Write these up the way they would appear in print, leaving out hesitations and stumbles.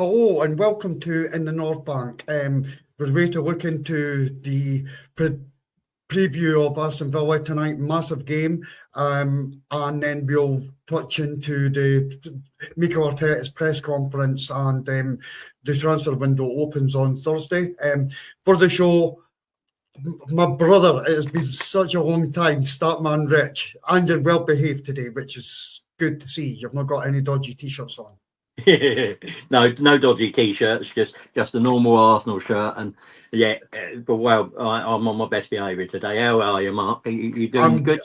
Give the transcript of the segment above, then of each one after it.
Hello and welcome to In the North Bank. We're way to look into the preview of Aston Villa tonight, massive game, and then we'll touch into the Mikel Arteta's press conference and the transfer window opens on Thursday. For the show, my brother, it has been such a long time, Statman Rich, and you're well behaved today, which is good to see. You've not got any dodgy t-shirts on. No dodgy t-shirts, just a normal Arsenal shirt, and but I'm on my best behaviour today. How are you, Mark? You doing good?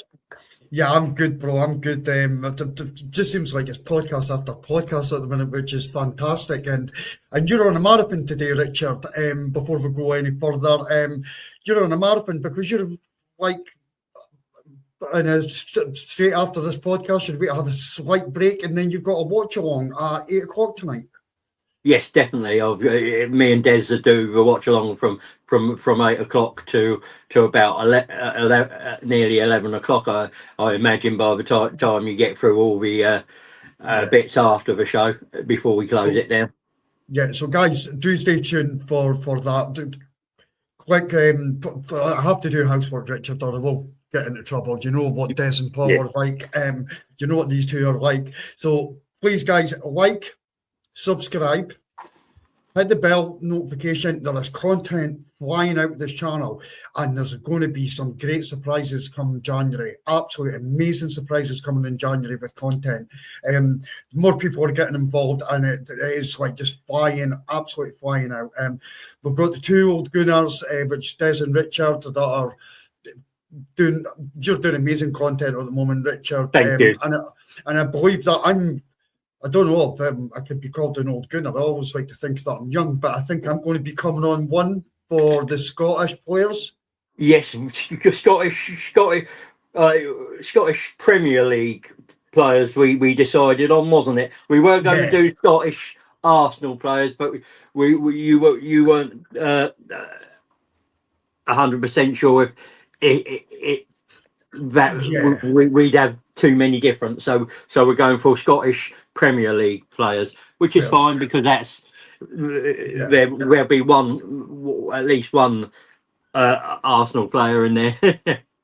Yeah, I'm good, bro. I'm good. It just seems like it's podcast after podcast at the minute, which is fantastic. And you're on a marathon today, Richard. Before we go any further, you're on a marathon because you're like. And straight after this podcast, should we have a slight break, and then you've got a watch along at 8 o'clock tonight? Yes, definitely. Me and Des do a watch along from 8 o'clock to about nearly 11 o'clock. I imagine by the time you get through all the bits after the show before we close it down. Yeah. So guys, do stay tuned for that. Click. I have to do housework, Richard, or I will get into trouble. You know what Des and Paul are like. You know what these two are like. So please, guys, like, subscribe, hit the bell notification. There is content flying out this channel, and there's going to be some great surprises come January. Absolutely amazing surprises coming in January with content. More people are getting involved, and it is like just absolutely flying out. We've got the two old Gooners, which Des and Richard, that are doing amazing content at the moment, Richard. Thank you. And I believe that I don't know if I could be called an old Gooner. I always like to think that I'm young, but I think I'm going to be coming on one for the Scottish players. Yes, Scottish Premier League players we decided on, wasn't it? We weren't going to do Scottish Arsenal players, but you weren't 100% sure if we'd have too many different. So we're going for Scottish Premier League players, which is fine because that's there'll be at least one Arsenal player in there.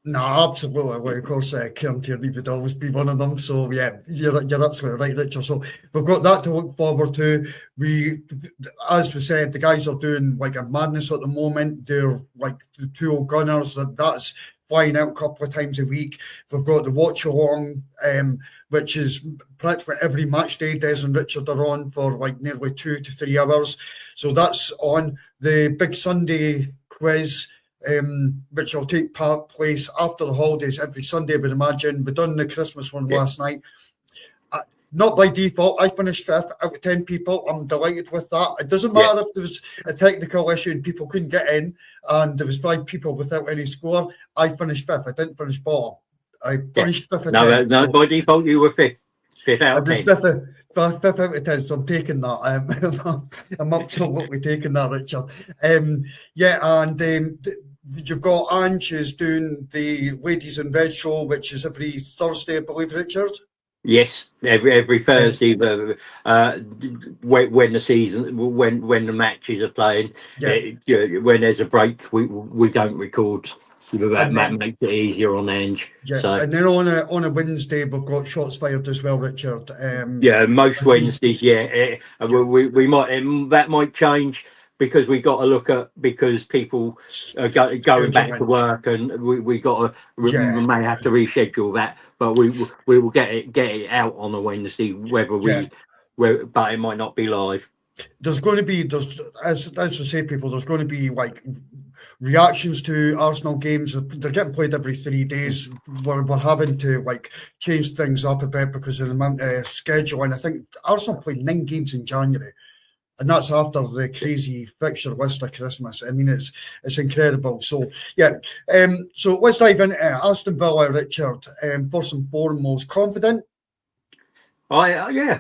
No, absolutely. Well, of course, Kieran Tierney would always be one of them. So, yeah, you're absolutely right, Richard. So, we've got that to look forward to. As we said, the guys are doing like a madness at the moment. They're like the two old Gunners, and that's flying out a couple of times a week. We've got the watch along, which is practically every match day. Des and Richard are on for like nearly 2 to 3 hours. So, that's on. The big Sunday quiz, which will take place after the holidays every Sunday, I would imagine. We've done the Christmas one last night. Not by default. I finished 5th out of 10 people. I'm delighted with that. It doesn't matter if there was a technical issue and people couldn't get in, and there was 5 people without any score. I finished 5th. I didn't finish bottom. I finished 5th out of 10. No, by default you were 5th. 5th out of 10. 5th out of 10, so I'm taking that. I'm absolutely taking that, Richard. You've got Ange is doing the Ladies in Red show, which is every Thursday, I believe, Richard. Yes, every Thursday. When the season, when the matches are playing, when there's a break, we don't record. That makes it easier on Ange. Yeah, so. And then on a Wednesday we've got shots fired as well, Richard. Most Wednesdays. We might that might change. Because we got to look at people are going back to work, and we got to we may have to reschedule that, but we will get it out on a Wednesday, but it might not be live. There's going to be as we say, people. There's going to be like reactions to Arsenal games. They're getting played every 3 days. We're having to like change things up a bit because of the amount of schedule, and I think Arsenal played 9 games in January. And that's after the crazy fixture list of Christmas. I mean, it's incredible. So, so let's dive into Aston Villa, Richard. First and foremost, confident? In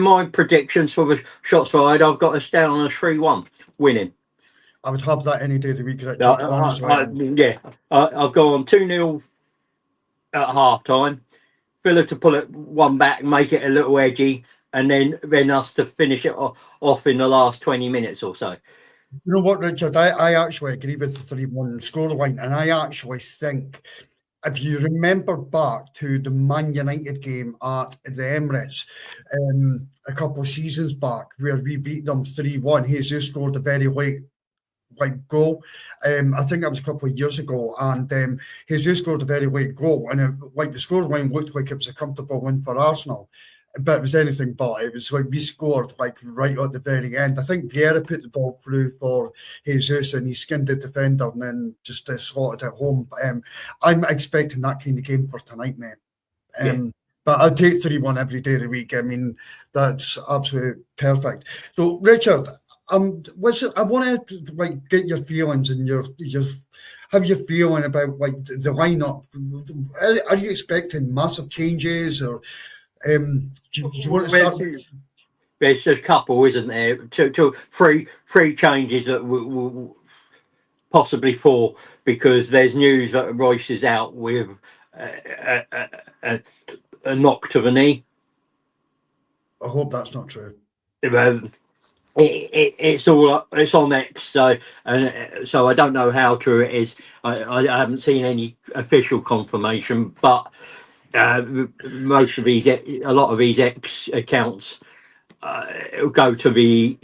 my predictions for the shots fired, I've got us down on a 3-1 winning. I would have that any day of the week, Richard. I've gone 2-0 at half time. Villa to pull it one back, make it a little edgy, and then us to finish it off in the last 20 minutes or so. You know what, Richard? I actually agree with the 3-1 scoreline, and I actually think if you remember back to the Man United game at the Emirates a couple of seasons back, where we beat them 3-1, Jesus scored a very late goal. I think that was a couple of years ago, and Jesus scored a very late goal, and the scoreline looked like it was a comfortable win for Arsenal. But it was anything but. It was like we scored right at the very end. I think Vieira put the ball through for Jesus and he skinned the defender and then just slotted it home. I'm expecting that kind of game for tonight, mate. But I'll take 3-1 every day of the week. I mean, that's absolutely perfect. So, Richard, I want to get your feelings and your how you're feeling about the lineup. Are you expecting massive changes or? Do you want to start with? There's a couple, isn't there? Three changes that will possibly 4, because there's news that Royce is out with a knock to the knee. I hope that's not true. It's on X, so I don't know how true it is. I haven't seen any official confirmation, but a lot of these X accounts go to the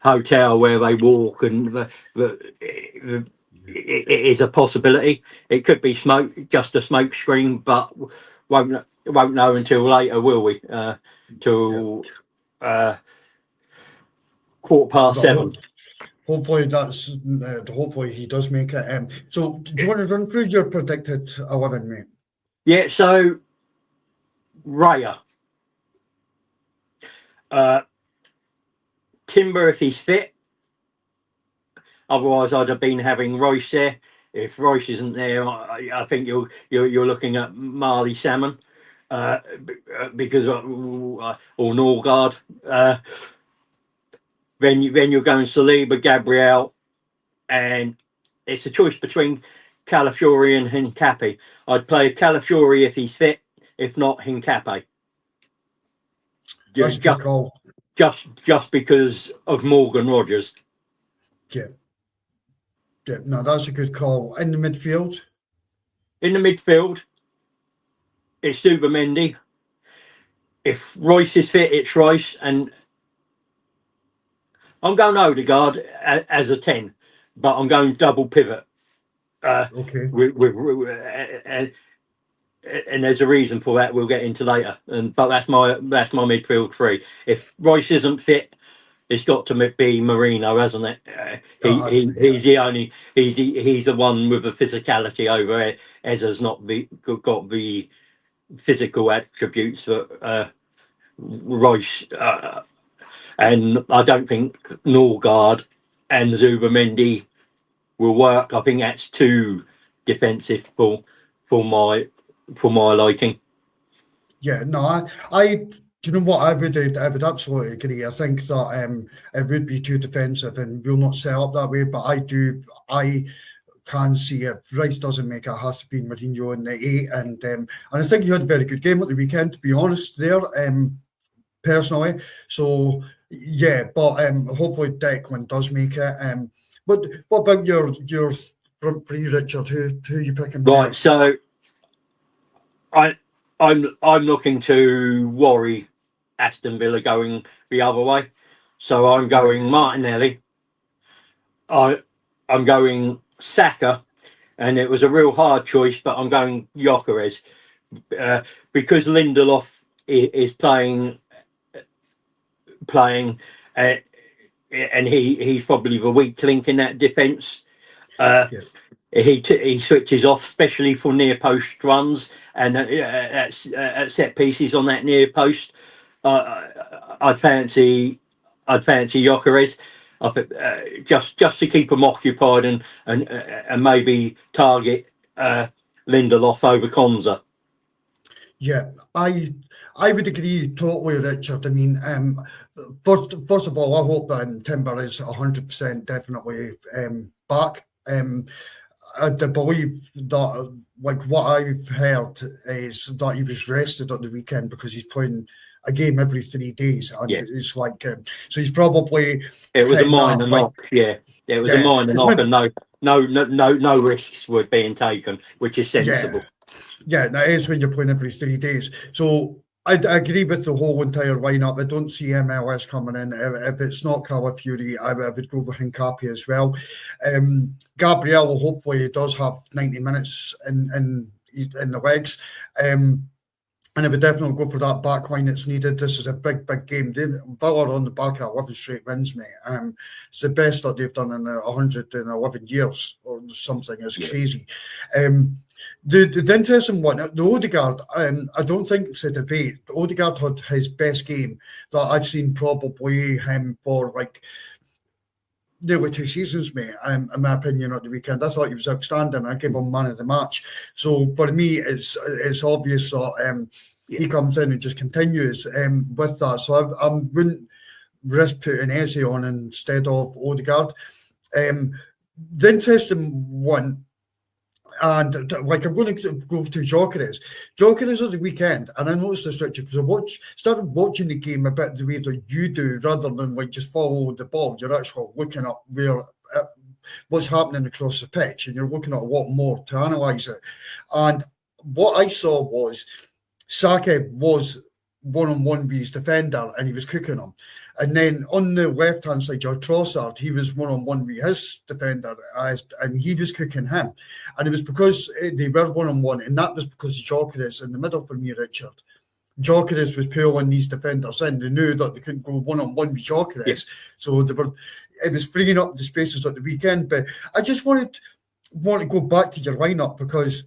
hotel where they walk, and it is a possibility. It could be just a smoke screen, but won't know until later, will we? Till 7:15. Hopefully hopefully he does make it. So do you want to run through your predicted 11, mate? Yeah, so Raya. Timber if he's fit. Otherwise I'd have been having Royce there. If Royce isn't there, I think you're looking at Marley Salmon because or Norgard. Then you're going Saliba, Gabriel, and it's a choice between Calafiori and Hincapi. I'd play Calafiori if he's fit. If not, Hincapi. That's a good call. Just because of Morgan Rogers. Yeah, no, that's a good call. In the midfield? In the midfield, it's Zubimendi. If Royce is fit, it's Royce, and I'm going Odegaard as a 10, but I'm going double pivot. Okay. And there's a reason for that we'll get into later. But that's my midfield 3. If Royce isn't fit, it's got to be Marino, hasn't it? He's the one with the physicality over it. Ezra's not got the physical attributes that Royce. And I don't think Norgard and Zubimendi will work. I think that's too defensive for my liking. Yeah, no, I do you know what I would absolutely agree. I think that it would be too defensive and we'll not set up that way. But I can see if Rice doesn't make it, has to be Mourinho in the 8, and I think he had a very good game at the weekend, to be honest. There, personally, so yeah, but hopefully Declan does make it. What about your front 3, Richard? Who are you picking? Right, so I'm looking to worry Aston Villa going the other way. So I'm going Martinelli. I'm going Saka, and it was a real hard choice, but I'm going Gyökeres because Lindelof is playing, and he's probably the weak link in that defence. He switches off, especially for near post runs and at set pieces on that near post. I'd fancy Gyökeres just to keep him occupied and maybe target Lindelof over Konza. Yeah, I would agree totally, Richard. I mean, first of all, I hope that Timber is 100% definitely back. I believe that, like, what I've heard is that he was rested at the weekend because he's playing a game every 3 days, and it's like so he's probably it was a minor knock, it was a minor knock, and no risks were being taken, which is sensible. Yeah, that is when you're playing every 3 days. So I agree with the whole entire lineup. I don't see MLS coming in. If it's not Calafiori, I would go with Hincapié as well. Gabriel hopefully does have 90 minutes in the legs. And I would definitely go for that back line that's needed. This is a big game. Villa on the back of 11 straight wins, mate. It's the best that they've done in 111 years or something. It's crazy. The interesting one, the Odegaard, I don't think it's a debate. Odegaard had his best game that I've seen probably him for like nearly 2 seasons, mate, in my opinion, at the weekend. I thought he was outstanding. I gave him man of the match. So for me, it's obvious that he comes in and just continues with that. So I wouldn't risk putting Eze on instead of Odegaard. The interesting one, and like I'm going to go to Gyökeres. Gyökeres at the weekend, and I noticed this, Richard, because I started watching the game a bit the way that you do, rather than like just follow the ball. You're actually looking at what's happening across the pitch, and you're looking at a lot more to analyse it. And what I saw was Saka was one-on-one with his defender, and he was cooking him. And then on the left-hand side, your Trossard, he was one-on-one with his defender, and he was cooking him. And it was because they were one-on-one, and that was because of Gyökeres in the middle for me, Richard. Gyökeres was pulling these defenders in. They knew that they couldn't go one-on-one with Gyökeres, so it was freeing up the spaces at the weekend. But I just want to go back to your lineup, because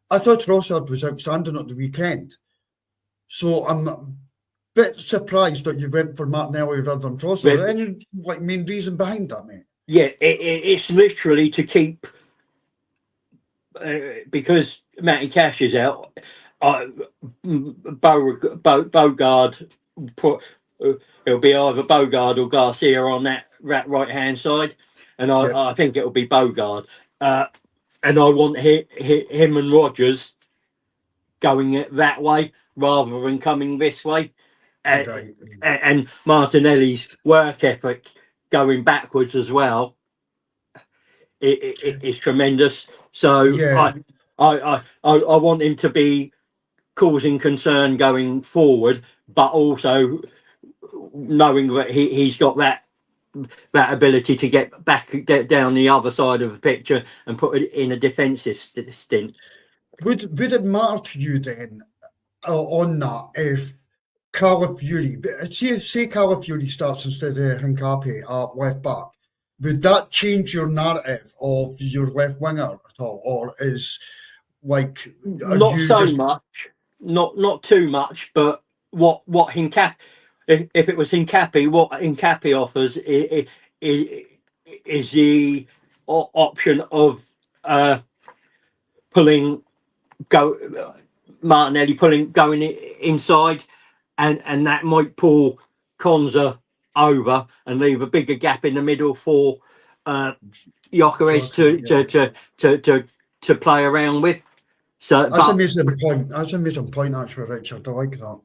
I thought Trossard was outstanding at the weekend. So I'm a bit surprised that you went for Martinelli rather than Trossard. Any main reason behind that, mate? Yeah, it's literally to keep because Matty Cash is out. Bogard it'll be either Bogard or Garcia on that right hand side, and I think it'll be Bogard. And I want him and Rodgers going it that way rather than coming this way. And Martinelli's work ethic going backwards as well is tremendous. So I want him to be causing concern going forward, but also knowing that he's got that ability to get down the other side of the picture and put it in a defensive stint. Would it matter to you then on that if Calafiori, say Calafiori starts instead of Hincapié at left back, would that change your narrative of your left winger at all, or is like not so much, not too much, but what Hincapié, if it was Hincapié, what Hincapié offers is the option of Martinelli going inside, and that might pull Konza over and leave a bigger gap in the middle for Gyökeres to play around with. So that's amazing point. That's an amazing point, actually, Richard. I like that.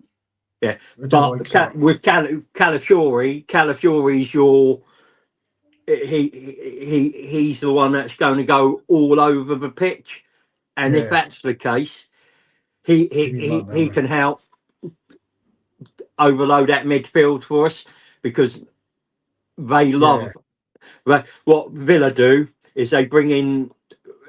Yeah, but with Calafiori's he's the one that's going to go all over the pitch, and if that's the case, he can help overload that midfield for us, because they love what Villa do is they bring in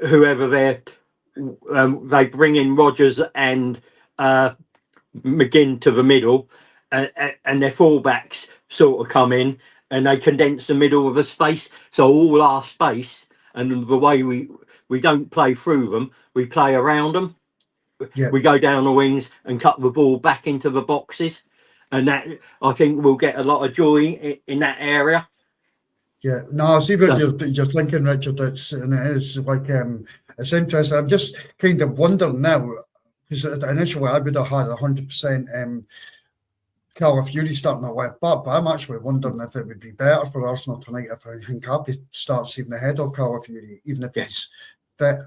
whoever they bring in Rodgers and McGinn to the middle, and their fullbacks sort of come in and they condense the middle of the space. So all our space, and the way we don't play through them, we play around them. We go down the wings and cut the ball back into the boxes, and that I think we'll get a lot of joy in that area. Yeah, no, I see what you're thinking, Richard. It's like it's interesting. I'm just kind of wondering now, because initially I would have had 100% Calafiori starting at left back, but I'm actually wondering if it would be better for Arsenal tonight if Hincapié starts even ahead of Calafiori, even if he's fit.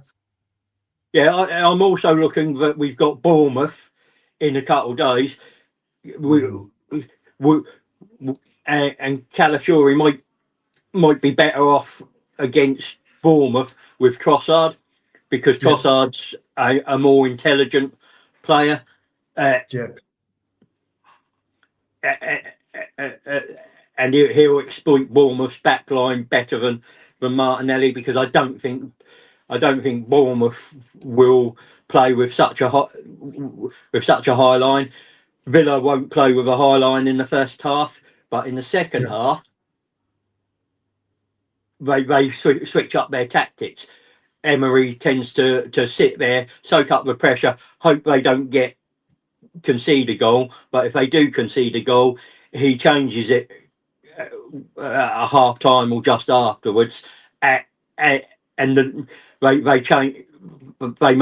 Yeah, I'm also looking that we've got Bournemouth in a couple of days. we and Calafiori might be better off against Bournemouth with Trossard, because Trossard's a more intelligent player. And he'll exploit Bournemouth's backline better than Martinelli, because I don't think Bournemouth will play with such a high line. Villa won't play with a high line in the first half, but in the second half, they switch up their tactics. Emery tends to sit there, soak up the pressure, hope they don't concede a goal. But if they do concede a goal, he changes it at a half time or just afterwards, and they change. They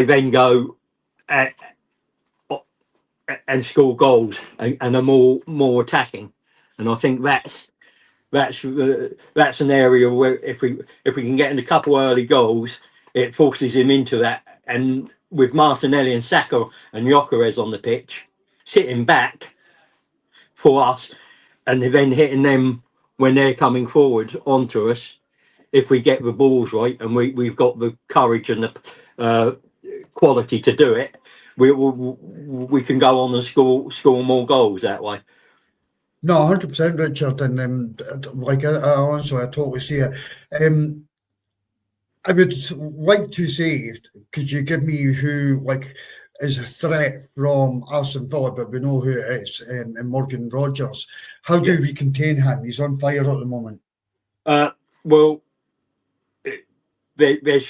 then go and score goals and are more attacking. And I think that's an area where if we can get in a couple early goals, it forces him into that. And with Martinelli and Saka and Gyökeres on the pitch, sitting back for us, and then hitting them when they're coming forward onto us, if we get the balls right and we've got the courage and the quality to do it, we can go on and score more goals that way. No, 100%, Richard, and like I honestly, I totally see it. I would like to say, could you give me who is a threat from Aston Villa, but we know who it is, and Morgan Rogers. How do we contain him? He's on fire at the moment. Well, there's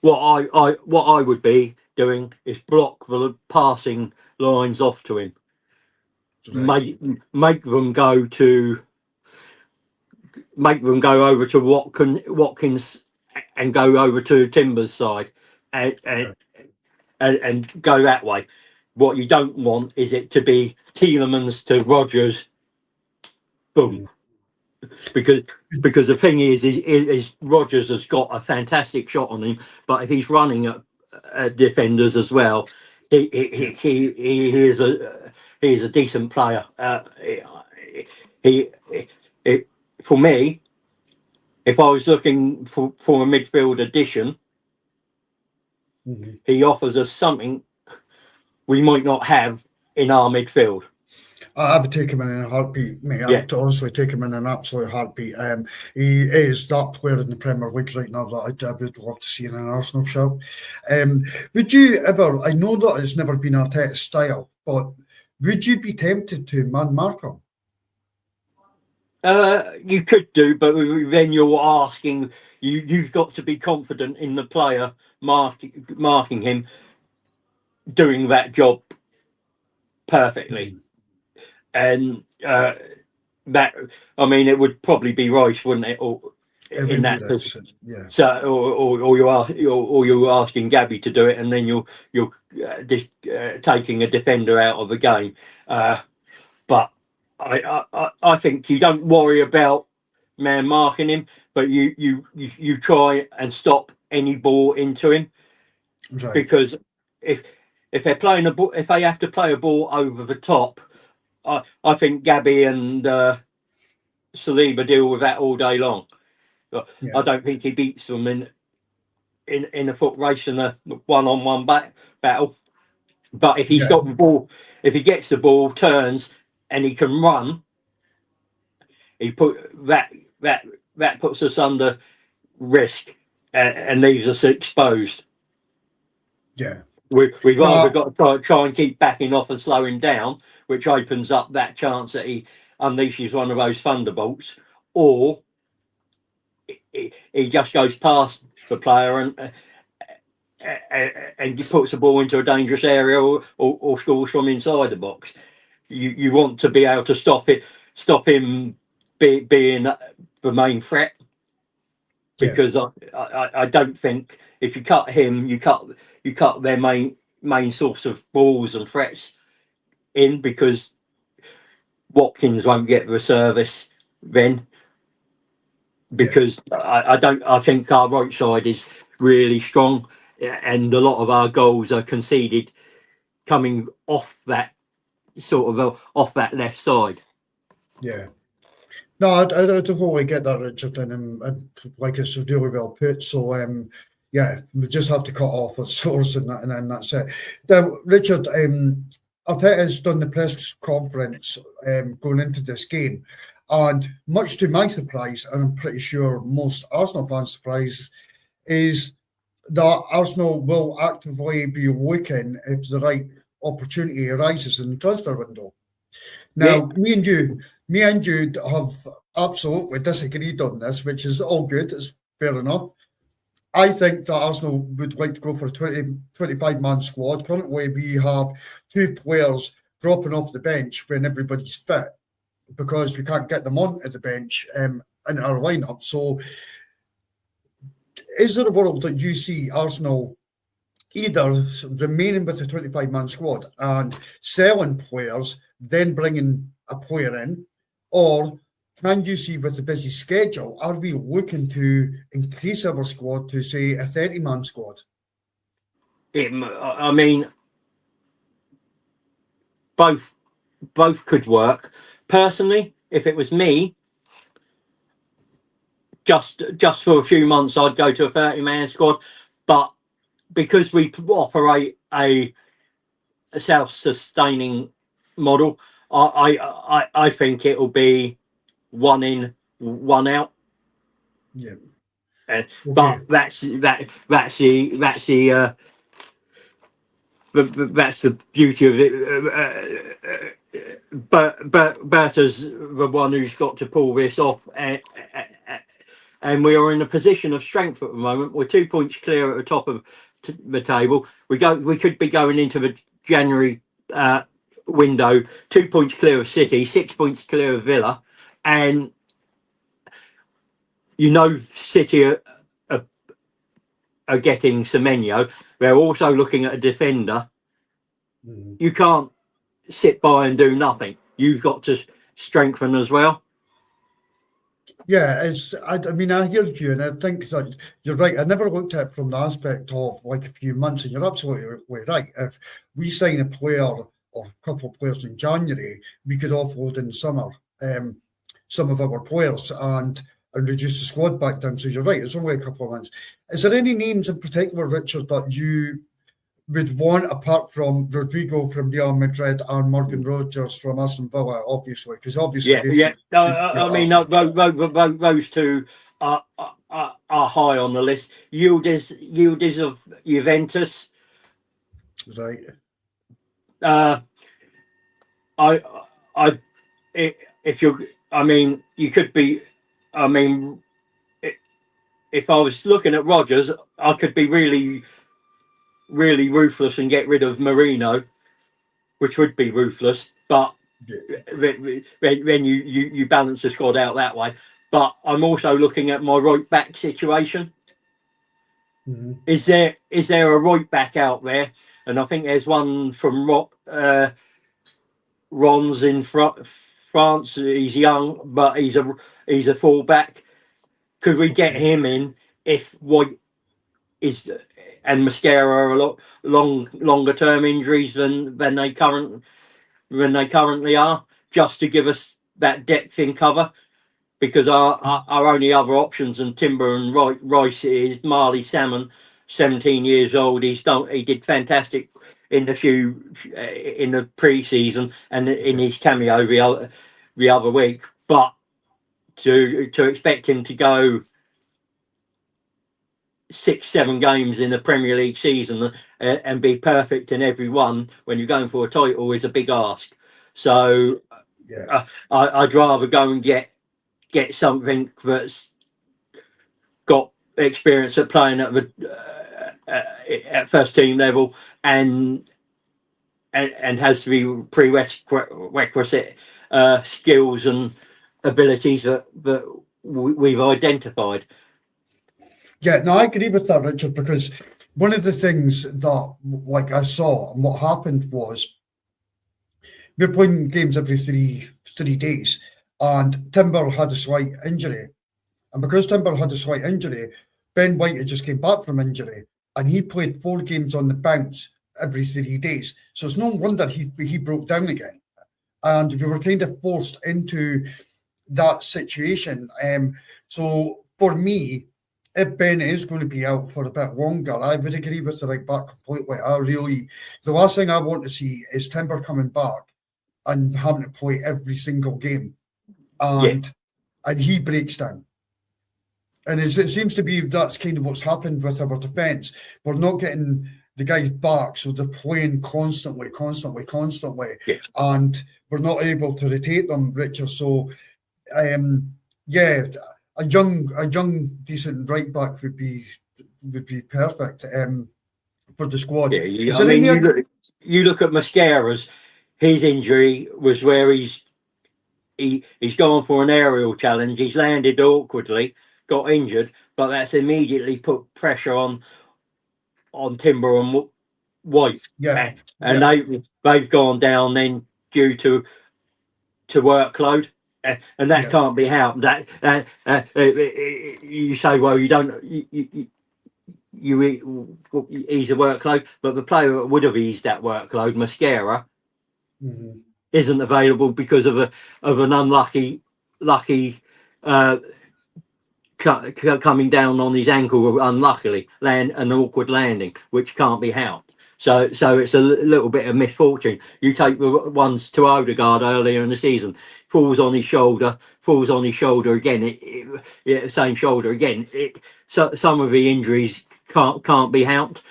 what I would be doing is block the passing lines off to him. Right. Make them go over to Watkins and go over to Timber's side and go that way. What you don't want is it to be Tielemans to Rogers, boom. Because the thing is Rogers has got a fantastic shot on him, but if he's running at defenders as well, he is a decent player. For me, if I was looking for a midfield addition, he offers us something we might not have in our midfield. I would take him in a heartbeat, mate. I would honestly take him in an absolute heartbeat. He is that player in the Premier League right now that I would love to see in an Arsenal shirt. Would you ever, I know that it's never been Arteta's style, but would you be tempted to man-mark him? You could do, but then you're asking, you've got to be confident in the player marking him, doing that job perfectly. And it would probably be Rice, wouldn't it? Or in that position. Yeah. So, or you're asking Gabby to do it, and then you're just taking a defender out of the game. But I think you don't worry about man marking him, but you try and stop any ball into him, right. Because if they're playing if they have to play a ball over the top, I think Gabby and Saliba deal with that all day long. I don't think he beats them in a foot race and a one-on-one battle. But if he's got the ball, if he gets the ball, turns, and he can run, he that puts us under risk and leaves us exposed. Yeah. We've either got to try and keep backing off and slow him down, which opens up that chance that he unleashes one of those thunderbolts, or he just goes past the player and puts the ball into a dangerous area or scores from inside the box. You want to be able to stop him being the main threat, because I don't think if you cut him, you cut their main source of balls and threats in, because Watkins won't get the service then, because I think our right side is really strong, and a lot of our goals are conceded coming off that off that left side. Yeah. No, I totally get that, Richard, and like it's really well put. So, yeah, we just have to cut off the source and then that's it. Now, Richard, Arteta's done the press conference going into this game, and much to my surprise, and I'm pretty sure most Arsenal fans' surprise, is that Arsenal will actively be looking if the right opportunity arises in the transfer window. Now, me and you have absolutely disagreed on this, which is all good. It's fair enough. I think that Arsenal would like to go for a 25-man squad. Currently, we have 2 players dropping off the bench when everybody's fit because we can't get them onto the bench in our lineup. So, is there a world that you see Arsenal either remaining with the 25-man squad and selling players, then bringing a player in, or can you see with the busy schedule, are we looking to increase our squad to, say, a 30-man squad? I mean, both could work. Personally, if it was me, just for a few months, I'd go to a 30-man squad. But because we operate a self-sustaining model, I think it'll be 1 in, 1 out. Yeah. Okay. But that's the beauty of it. But Berta's the one who's got to pull this off, and we are in a position of strength at the moment. We're 2 points clear at the top of the table. We could be going into the January window 2 points clear of City, 6 points clear of Villa, and City are getting Semenyo. They're also looking at a defender. Mm. You can't sit by and do nothing. You've got to strengthen as well. Yeah, I mean, I hear you, and I think that you're right. I never looked at it from the aspect of like a few months, and you're absolutely right. If we sign a player or a couple of players in January, we could offload in summer some of our players and reduce the squad back down. So you're right, it's only a couple of months. Is there any names in particular, Richard, that you would want apart from Rodrigo from Real Madrid and Morgan Rogers from Aston Villa, obviously? Because obviously, I mean, those two are high on the list. Yildiz of Juventus, right? You could be. I mean, if I was looking at Rogers, I could be really ruthless and get rid of Marino, which would be ruthless. But when you balance the squad out that way. But I'm also looking at my right back situation. Mm-hmm. Is there a right back out there? And I think there's one from Ron's in France. He's young, but he's a full back. Could we get him in if White is and Mascara are a lot longer term injuries than they currently are, just to give us that depth in cover? Because our only other options, and Timber and Rice, is Marley Salmon, 17 years old. He did fantastic in the pre-season and in his cameo the other week. But to expect him to go 6-7 games in the Premier League season and be perfect in every one when you're going for a title is a big ask. So I'd rather go and get something that's got experience at playing at the at first team level and has the prerequisite skills and abilities that we've identified. Yeah, no, I agree with that, Richard, because one of the things that, like, I saw and what happened was we're playing games every three days, and Timber had a slight injury. And because Timber had a slight injury, Ben White had just came back from injury, and he played 4 games on the bounce every 3 days. So it's no wonder he broke down again. And we were kind of forced into that situation. So for me, if Ben is going to be out for a bit longer, I would agree with the right back completely. The last thing I want to see is Timber coming back and having to play every single game. And he breaks down. And it seems to be that's kind of what's happened with our defence. We're not getting the guys back, so they're playing constantly. Yeah. And we're not able to rotate them, Richard. So, a young, decent right back would be perfect for the squad. Yeah, you look at Mascara's. His injury was where he's gone for an aerial challenge. He's landed awkwardly, got injured, but that's immediately put pressure on Timber and White. And they've gone down then due to workload, and that can't be helped. That you say, well, you don't. You ease a workload, but the player that would have eased that workload, Mascara, isn't available because of an unlucky coming down on his ankle, unluckily, an awkward landing, which can't be helped. So it's a little bit of misfortune. You take the ones to Odegaard earlier in the season, falls on his shoulder again. Same shoulder again. So some of the injuries can't be helped.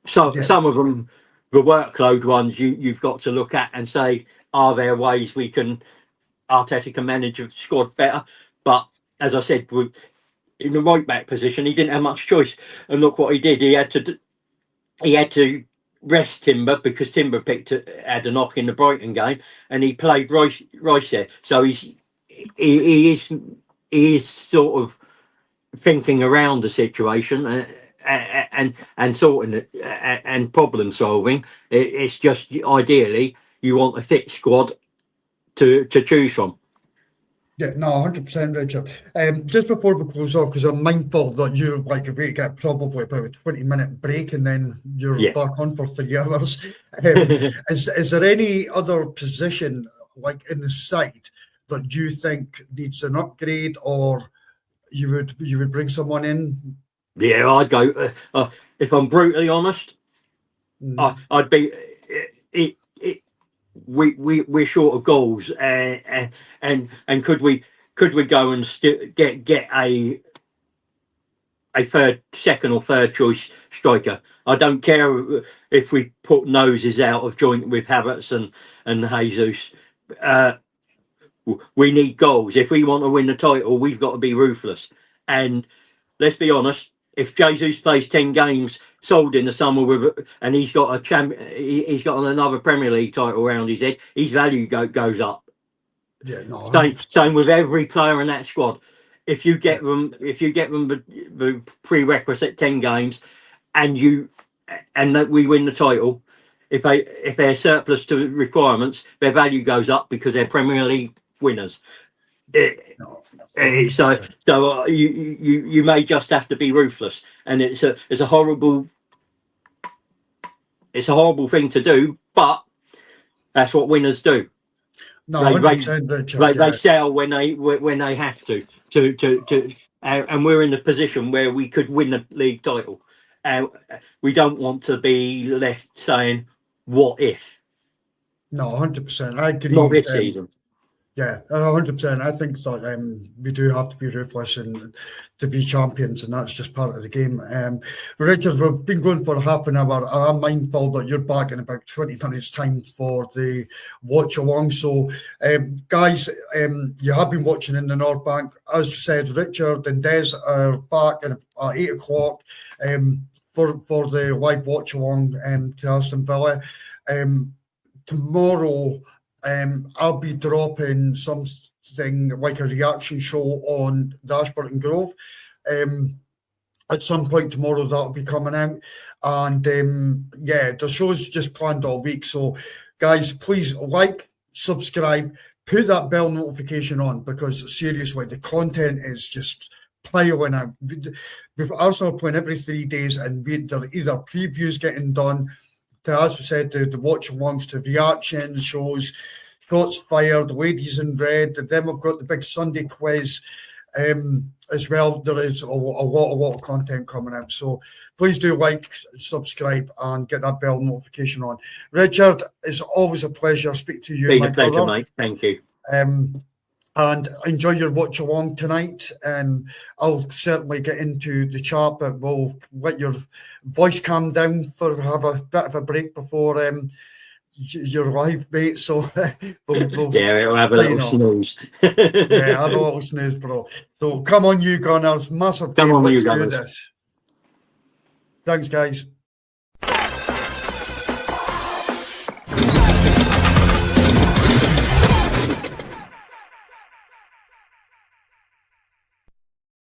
So some of them, the workload ones, you've got to look at and say, are there ways Arteta can manage a squad better? But as I said, in the right back position, he didn't have much choice. And look what he did. He had to rest Timber because Timber had a knock in the Brighton game, and he played Rice there. So he is sort of thinking around the situation and sorting it and problem solving. It's just ideally you want a fit squad to choose from. Yeah, no, 100%, Richard. Just before we close off, because I'm mindful that you're like going to get probably about a 20-minute break and then you're back on for 3 hours. Is there any other position, like in the side, that you think needs an upgrade, or you would bring someone in? Yeah, I'd go. If I'm brutally honest, I'd be. We're short of goals, and could we go and get a second or third choice striker? I don't care if we put noses out of joint with Havertz and Jesus. We need goals. If we want to win the title, we've got to be ruthless. And let's be honest, if Jesus plays 10 games sold in the summer and he's got he's got another Premier League title around his head, his value goes up. Yeah, no. Same with every player in that squad. If you get them the prerequisite 10 games, and that we win the title, if they're surplus to requirements, their value goes up because they're Premier League winners. So you may just have to be ruthless, and it's a horrible thing to do, but that's what winners do. No, 100%, Richard. They sell when they have to, and we're in a position where we could win the league title. We don't want to be left saying, "What if?" No, 100%. I agree. Not this season. Yeah, 100%. I think that we do have to be ruthless and to be champions, and that's just part of the game. Richard, we've been going for half an hour. I'm mindful that you're back in about 20 minutes' time for the watch along. So, guys, you have been watching in the North Bank. As said, Richard and Des are back at 8 o'clock for the live watch along to Aston Villa. Tomorrow, I'll be dropping something like a reaction show on the Ashburton Grove. At some point tomorrow, that'll be coming out. And the show's just planned all week. So, guys, please like, subscribe, put that bell notification on, because seriously, the content is just piling out. With Arsenal playing every 3 days, and they're either previews getting done, as we said, the watch alongs to reaction shows, shots fired, ladies in red. Then we've got the big Sunday quiz as well. There is a lot of content coming out. So please do like, subscribe, and get that bell notification on. Richard, it's always a pleasure to speak to you. Been a pleasure, mate. Thank you. And enjoy your watch along tonight. And I'll certainly get into the chat, but we'll let your voice calm down have a bit of a break before your live, mate. So we'll it'll have a little snooze. Yeah, have a little snooze, bro. So come on, you Gunners. Massive come game. on, Let's you do Gunners. this. Thanks, guys.